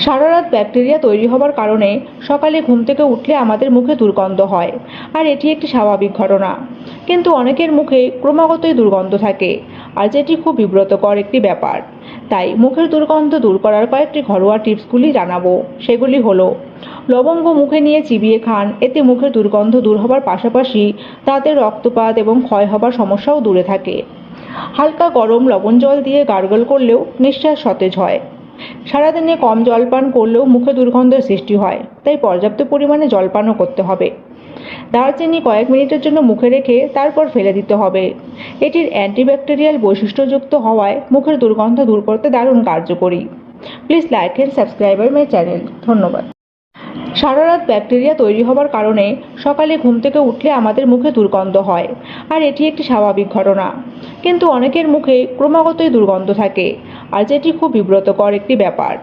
সারা রাত ব্যাকটেরিয়া তৈরি হবার কারণে সকালে ঘুম থেকে উঠলে আমাদের মুখে দুর্গন্ধ হয়, আর এটি একটি স্বাভাবিক ঘটনা। কিন্তু অনেকের মুখে ক্রমাগতই দুর্গন্ধ থাকে, আর যেটি খুব বিব্রতকর একটি ব্যাপার। তাই মুখের দুর্গন্ধ দূর করার কয়েকটি ঘরোয়া টিপসগুলি জানাবো। সেগুলি হলো: লবঙ্গ মুখে নিয়ে চিবিয়ে খান, এতে মুখের দুর্গন্ধ দূর হবার পাশাপাশি দাঁতের রক্তপাত এবং ক্ষয় হবার সমস্যাও দূরে থাকে। হালকা গরম লবণ জল দিয়ে গার্গল করলেও নিঃশ্বাস সতেজ হয়। সারাদিনে কম জল পান করলেও মুখে দুর্গন্ধের সৃষ্টি হয়, তাই পর্যাপ্ত পরিমাণে জলপানও করতে হবে। দারচিনি কয়েক মিনিটের জন্য মুখে রেখে তারপর ফেলে দিতে হবে। এটির অ্যান্টিব্যাকটেরিয়াল বৈশিষ্ট্যযুক্ত হওয়ায় মুখের দুর্গন্ধ দূর করতে দারুণ কার্যকরী। Please like and subscribe my channel. ধন্যবাদ। সারা রাত ব্যাকটেরিয়া তৈরি হবার কারণে সকালে ঘুম থেকে উঠলে আমাদের মুখে দুর্গন্ধ হয়, আর এটি একটি স্বাভাবিক ঘটনা। কিন্তু অনেকের মুখে ক্রমাগতই দুর্গন্ধ থাকে, আর যেটি খুব বিব্রতকর একটি ব্যাপার।